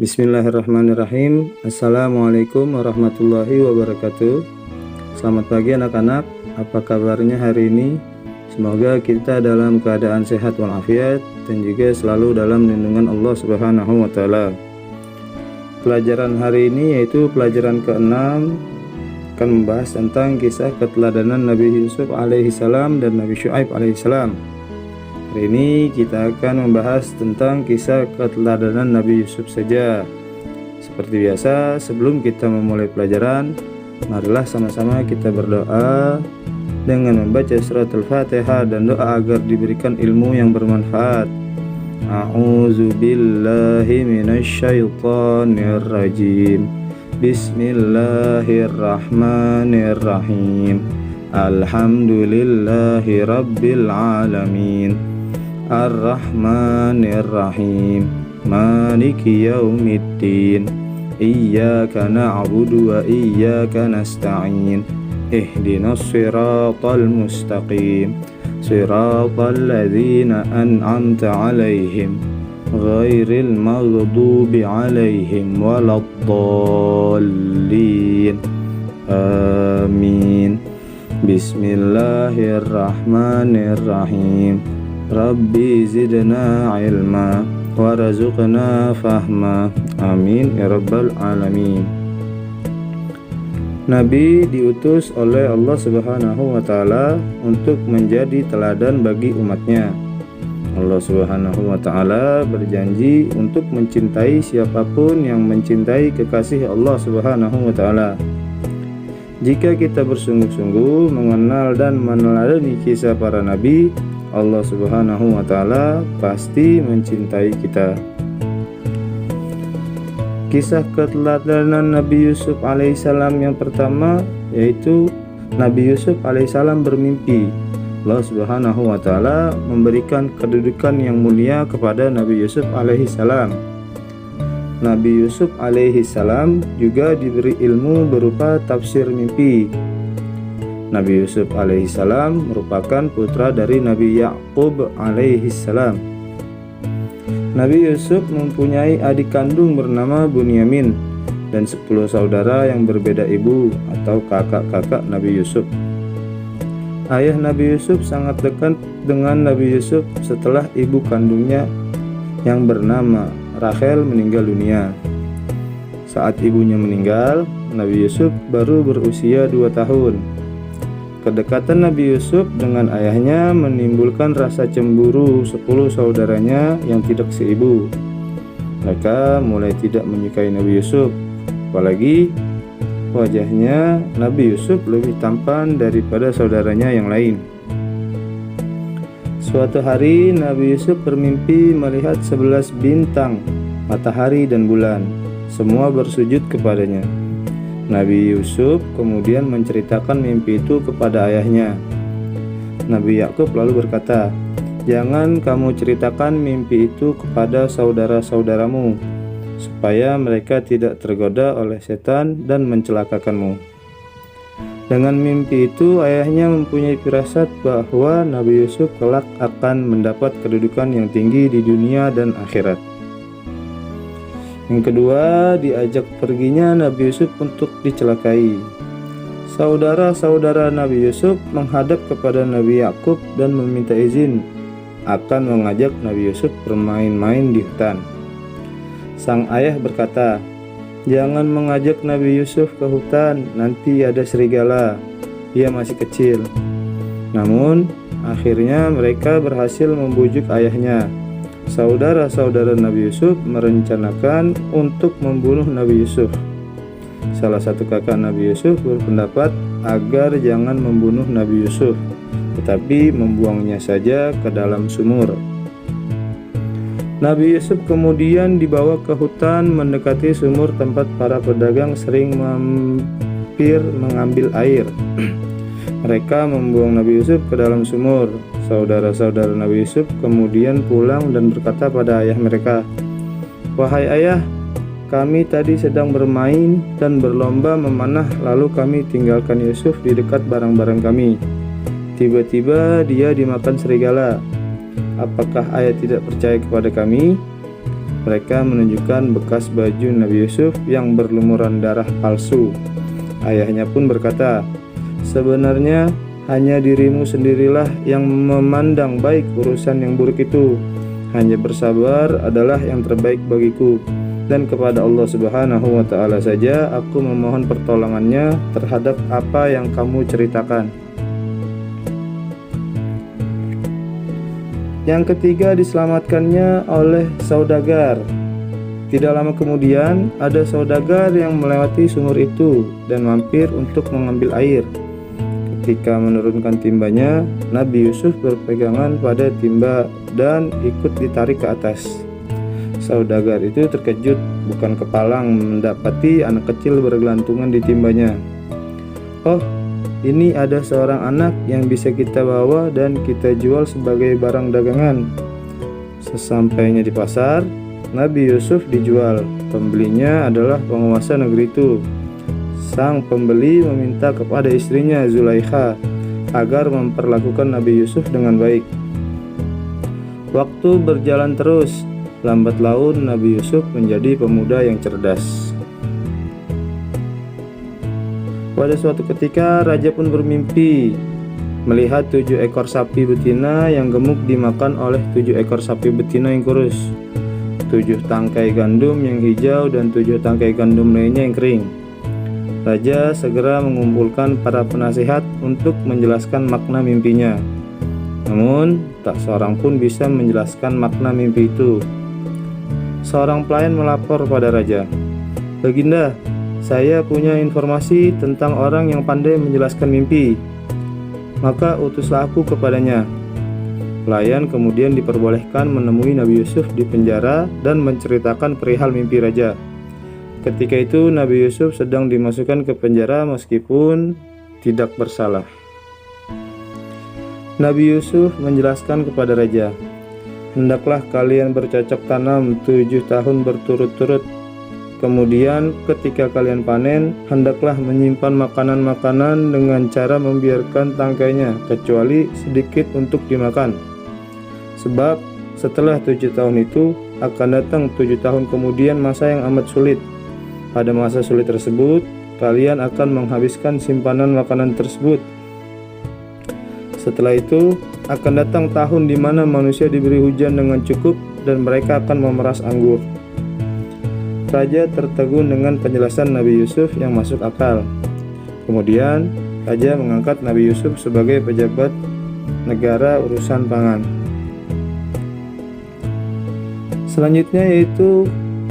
Bismillahirrahmanirrahim. Assalamualaikum warahmatullahi wabarakatuh. Selamat pagi anak-anak. Apa kabarnya hari ini? Semoga kita dalam keadaan sehat walafiat dan juga selalu dalam lindungan Allah Subhanahu wa taala. Pelajaran hari ini yaitu pelajaran ke-6 akan membahas tentang kisah keteladanan Nabi Yusuf alaihissalam dan Nabi Syuaib alaihissalam. Hari ini kita akan membahas tentang kisah keteladanan Nabi Yusuf saja. Seperti biasa, sebelum kita memulai pelajaran, marilah sama-sama kita berdoa dengan membaca surat Al-Fatihah dan doa agar diberikan ilmu yang bermanfaat. A'udzu billahi minasyaitonir rajim. Bismillahirrahmanirrahim. Alhamdulillahi rabbil alamin. Ar-Rahmanir-Rahim. Maliki yaumiddin. Iyyaka na'budu wa iyyaka nasta'in. Ihdinas siratal mustaqim. Siratal ladzina an'amta 'alaihim ghairil maghdubi 'alaihim waladdallin. Amin. Bismillahirrahmanirrahim. Rabbi zidna ilma warzuqna fahma. Amin ya rabbal alamin. Nabi diutus oleh Allah Subhanahu wa taala untuk menjadi teladan bagi umatnya. Allah Subhanahu wa taala berjanji untuk mencintai siapapun yang mencintai kekasih Allah Subhanahu wa taala. Jika kita bersungguh-sungguh mengenal dan meneladani kisah para nabi, Allah Subhanahu wa taala pasti mencintai kita. Kisah keteladanan Nabi Yusuf alaihissalam yang pertama yaitu Nabi Yusuf alaihissalam bermimpi. Allah Subhanahu wa taala memberikan kedudukan yang mulia kepada Nabi Yusuf alaihissalam. Nabi Yusuf alaihissalam juga diberi ilmu berupa tafsir mimpi. Nabi Yusuf alaihissalam merupakan putra dari Nabi Yakub alaihissalam. Nabi Yusuf mempunyai adik kandung bernama Bunyamin dan 10 saudara yang berbeda ibu atau kakak-kakak Nabi Yusuf. Ayah Nabi Yusuf sangat dekat dengan Nabi Yusuf setelah ibu kandungnya yang bernama Rachel meninggal dunia. Saat ibunya meninggal, Nabi Yusuf baru berusia 2 tahun. Kedekatan Nabi Yusuf dengan ayahnya menimbulkan rasa cemburu 10 saudaranya yang tidak seibu. Mereka mulai tidak menyukai Nabi Yusuf, apalagi wajahnya Nabi Yusuf lebih tampan daripada saudaranya yang lain. Suatu hari Nabi Yusuf bermimpi melihat 11 bintang, matahari dan bulan, semua bersujud kepadanya. Nabi Yusuf kemudian menceritakan mimpi itu kepada ayahnya. Nabi Yakub lalu berkata, "Jangan kamu ceritakan mimpi itu kepada saudara-saudaramu, supaya mereka tidak tergoda oleh setan dan mencelakakanmu." Dengan mimpi itu, ayahnya mempunyai firasat bahwa Nabi Yusuf kelak akan mendapat kedudukan yang tinggi di dunia dan akhirat. Yang kedua, diajak perginya Nabi Yusuf untuk dicelakai. Saudara-saudara Nabi Yusuf menghadap kepada Nabi Yakub dan meminta izin akan mengajak Nabi Yusuf bermain-main di hutan. Sang ayah berkata, "Jangan mengajak Nabi Yusuf ke hutan, nanti ada serigala. Dia masih kecil." Namun, akhirnya mereka berhasil membujuk ayahnya. Saudara-saudara Nabi Yusuf merencanakan untuk membunuh Nabi Yusuf. Salah satu kakak Nabi Yusuf berpendapat agar jangan membunuh Nabi Yusuf, tetapi membuangnya saja ke dalam sumur. Nabi Yusuf kemudian dibawa ke hutan mendekati sumur tempat para pedagang sering mampir mengambil air. Mereka membuang Nabi Yusuf ke dalam sumur. Saudara-saudara Nabi Yusuf kemudian pulang dan berkata pada ayah mereka, "Wahai ayah, kami tadi sedang bermain dan berlomba memanah, lalu kami tinggalkan Yusuf di dekat barang-barang kami. Tiba-tiba dia dimakan serigala. Apakah ayah tidak percaya kepada kami?" Mereka menunjukkan bekas baju Nabi Yusuf yang berlumuran darah palsu. Ayahnya pun berkata, "Sebenarnya hanya dirimu sendirilah yang memandang baik urusan yang buruk itu. Hanya bersabar adalah yang terbaik bagiku. Dan kepada Allah Subhanahu wa Ta'ala saja aku memohon pertolongannya terhadap apa yang kamu ceritakan." Yang ketiga, diselamatkannya oleh saudagar. Tidak lama kemudian, ada saudagar yang melewati sumur itu dan mampir untuk mengambil air. Ketika menurunkan timbanya, Nabi Yusuf berpegangan pada timba dan ikut ditarik ke atas. Saudagar itu terkejut, bukan kepalang mendapati anak kecil bergelantungan di timbanya. "Oh, ini ada seorang anak yang bisa kita bawa dan kita jual sebagai barang dagangan." Sesampainya di pasar, Nabi Yusuf dijual. Pembelinya adalah penguasa negeri itu. Sang pembeli meminta kepada istrinya Zulaikha agar memperlakukan Nabi Yusuf dengan baik. Waktu berjalan terus, lambat laun Nabi Yusuf menjadi pemuda yang cerdas. Pada suatu ketika, raja pun bermimpi melihat 7 ekor sapi betina yang gemuk dimakan oleh 7 ekor sapi betina yang kurus, 7 tangkai gandum yang hijau dan 7 tangkai gandum lainnya yang kering. Raja segera mengumpulkan para penasihat untuk menjelaskan makna mimpinya. Namun, tak seorang pun bisa menjelaskan makna mimpi itu. Seorang pelayan melapor pada raja, "Baginda, saya punya informasi tentang orang yang pandai menjelaskan mimpi. Maka utuslah aku kepadanya." Pelayan kemudian diperbolehkan menemui Nabi Yusuf di penjara dan menceritakan perihal mimpi raja. Ketika itu Nabi Yusuf sedang dimasukkan ke penjara meskipun tidak bersalah. Nabi Yusuf menjelaskan kepada raja, "Hendaklah kalian bercocok tanam 7 tahun berturut-turut. Kemudian ketika kalian panen, hendaklah menyimpan makanan-makanan dengan cara membiarkan tangkainya, kecuali sedikit untuk dimakan. Sebab setelah 7 tahun itu akan datang 7 tahun kemudian masa yang amat sulit. Pada masa sulit tersebut, kalian akan menghabiskan simpanan makanan tersebut. Setelah itu akan datang tahun di mana manusia diberi hujan dengan cukup dan mereka akan memeras anggur." Raja tertegun dengan penjelasan Nabi Yusuf yang masuk akal. Kemudian raja mengangkat Nabi Yusuf sebagai pejabat negara urusan pangan. Selanjutnya yaitu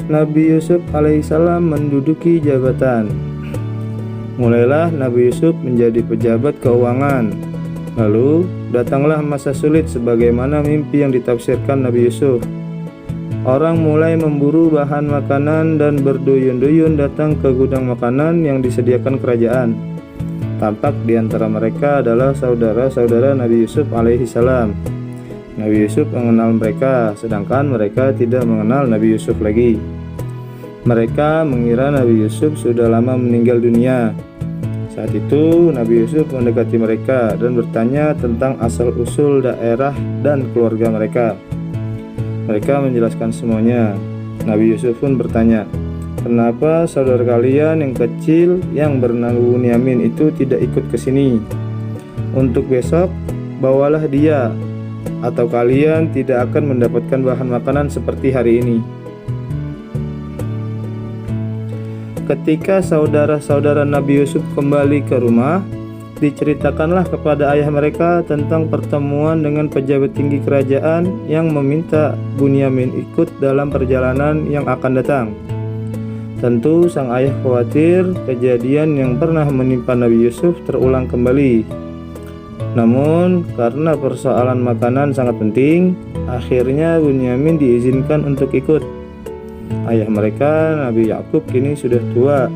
Nabi Yusuf alaihissalam menduduki jabatan. Mulailah Nabi Yusuf menjadi pejabat keuangan. Lalu datanglah masa sulit sebagaimana mimpi yang ditafsirkan Nabi Yusuf. Orang mulai memburu bahan makanan dan berduyun-duyun datang ke gudang makanan yang disediakan kerajaan. Tampak di antara mereka adalah saudara-saudara Nabi Yusuf alaihissalam. Nabi Yusuf mengenal mereka, sedangkan mereka tidak mengenal Nabi Yusuf lagi. Mereka mengira Nabi Yusuf sudah lama meninggal dunia. Saat itu Nabi Yusuf mendekati mereka dan bertanya tentang asal-usul daerah dan keluarga mereka. Mereka menjelaskan semuanya. Nabi Yusuf pun bertanya, "Kenapa saudara kalian yang kecil yang bernama Bunyamin itu tidak ikut ke sini? Untuk besok bawalah dia, atau kalian tidak akan mendapatkan bahan makanan seperti hari ini." Ketika saudara-saudara Nabi Yusuf kembali ke rumah, diceritakanlah kepada ayah mereka tentang pertemuan dengan pejabat tinggi kerajaan yang meminta Bunyamin ikut dalam perjalanan yang akan datang. Tentu sang ayah khawatir kejadian yang pernah menimpa Nabi Yusuf terulang kembali. Namun karena persoalan makanan sangat penting, akhirnya Bunyamin diizinkan untuk ikut. Ayah mereka, Nabi Yakub, kini sudah tua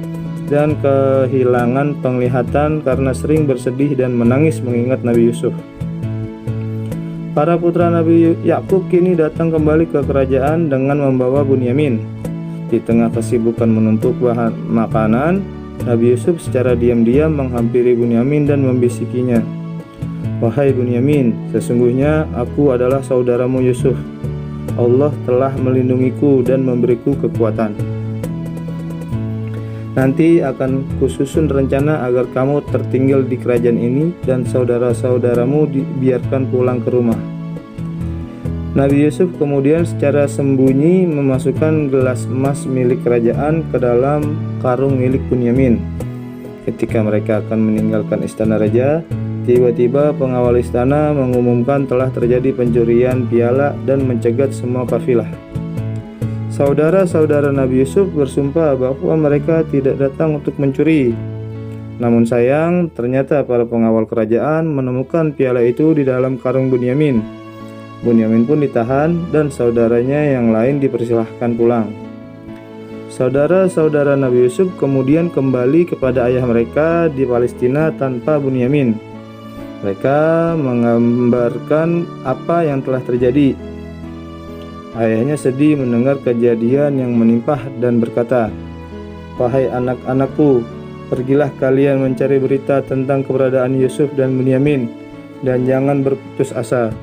dan kehilangan penglihatan karena sering bersedih dan menangis mengingat Nabi Yusuf. Para putra Nabi Yakub kini datang kembali ke kerajaan dengan membawa Bunyamin. Di tengah kesibukan menumpuk bahan makanan, Nabi Yusuf secara diam-diam menghampiri Bunyamin dan membisikinya, "Wahai Bunyamin, sesungguhnya aku adalah saudaramu Yusuf. Allah telah melindungiku dan memberiku kekuatan. Nanti akan kususun rencana agar kamu tertinggal di kerajaan ini dan saudara-saudaramu dibiarkan pulang ke rumah. Nabi Yusuf kemudian secara sembunyi memasukkan gelas emas milik kerajaan ke dalam karung milik Bunyamin. Ketika mereka akan meninggalkan istana raja, tiba-tiba pengawal istana mengumumkan telah terjadi pencurian piala dan mencegat semua kafilah. Saudara-saudara Nabi Yusuf bersumpah bahwa mereka tidak datang untuk mencuri. Namun sayang, ternyata para pengawal kerajaan menemukan piala itu di dalam karung Bunyamin. Bunyamin pun ditahan dan saudaranya yang lain dipersilahkan pulang. Saudara-saudara Nabi Yusuf kemudian kembali kepada ayah mereka di Palestina tanpa Bunyamin. Mereka menggambarkan apa yang telah terjadi. Ayahnya sedih mendengar kejadian yang menimpa dan berkata, "Wahai anak-anakku, pergilah kalian mencari berita tentang keberadaan Yusuf dan Bunyamin, dan jangan berputus asa."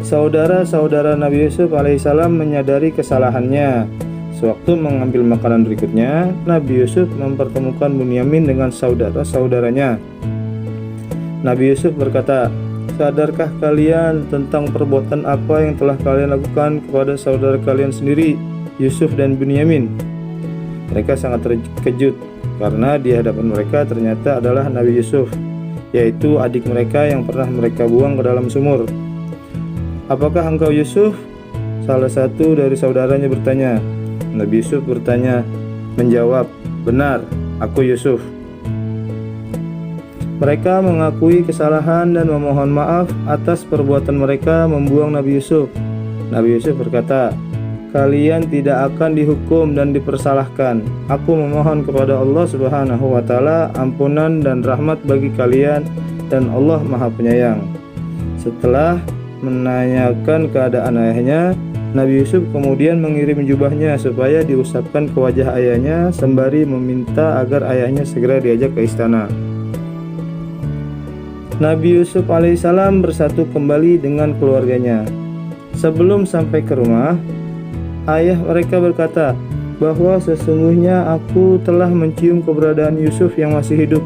Saudara-saudara Nabi Yusuf alaihissalam menyadari kesalahannya. Sewaktu mengambil makanan berikutnya, Nabi Yusuf mempertemukan Bunyamin dengan saudara-saudaranya. Nabi Yusuf berkata, "Sadarkah kalian tentang perbuatan apa yang telah kalian lakukan kepada saudara kalian sendiri, Yusuf dan Bunyamin?" Mereka sangat terkejut karena di hadapan mereka ternyata adalah Nabi Yusuf, yaitu adik mereka yang pernah mereka buang ke dalam sumur. "Apakah engkau Yusuf?" Salah satu dari saudaranya bertanya. Nabi Yusuf menjawab, "Benar, aku Yusuf." Mereka mengakui kesalahan dan memohon maaf atas perbuatan mereka membuang Nabi Yusuf. Nabi Yusuf berkata, "Kalian tidak akan dihukum dan dipersalahkan. Aku memohon kepada Allah Subhanahu wa Ta'ala ampunan dan rahmat bagi kalian, dan Allah Maha Penyayang." Setelah menanyakan keadaan ayahnya, Nabi Yusuf kemudian mengirim jubahnya supaya diusapkan ke wajah ayahnya sembari meminta agar ayahnya segera diajak ke istana. Nabi Yusuf alaihissalam bersatu kembali dengan keluarganya. Sebelum sampai ke rumah, ayah mereka berkata bahwa sesungguhnya aku telah mencium keberadaan Yusuf yang masih hidup.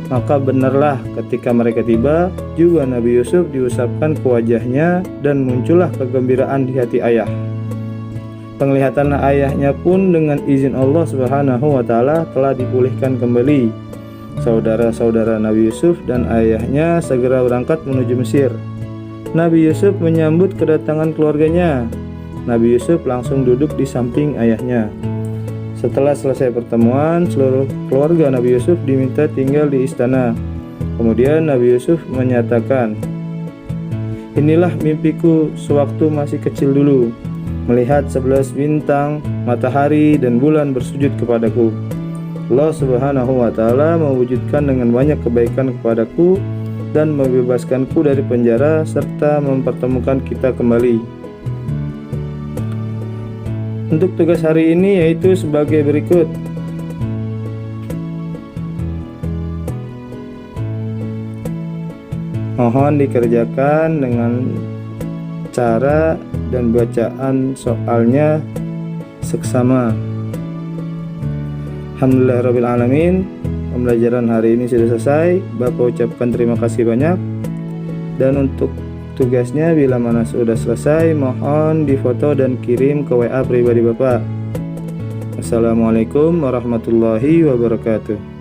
Maka benarlah ketika mereka tiba, juga Nabi Yusuf diusapkan ke wajahnya dan muncullah kegembiraan di hati ayah. Penglihatan ayahnya pun dengan izin Allah Subhanahu wa Ta'ala telah dipulihkan kembali. Saudara-saudara Nabi Yusuf dan ayahnya segera berangkat menuju Mesir. Nabi Yusuf menyambut kedatangan keluarganya. Nabi Yusuf langsung duduk di samping ayahnya. Setelah selesai pertemuan, seluruh keluarga Nabi Yusuf diminta tinggal di istana. Kemudian Nabi Yusuf menyatakan, "Inilah mimpiku sewaktu masih kecil dulu, melihat 11 bintang, matahari, dan bulan bersujud kepadaku. Allah Subhanahu wa Ta'ala mewujudkan dengan banyak kebaikan kepadaku dan membebaskanku dari penjara serta mempertemukan kita kembali." Untuk tugas hari ini yaitu sebagai berikut. Mohon dikerjakan dengan cara dan bacaan soalnya seksama. Alhamdulillahirrabbilalamin. Pembelajaran hari ini sudah selesai. Bapak ucapkan terima kasih banyak. Dan untuk tugasnya bila mana sudah selesai, mohon difoto dan kirim ke WA pribadi Bapak. Assalamualaikum warahmatullahi wabarakatuh.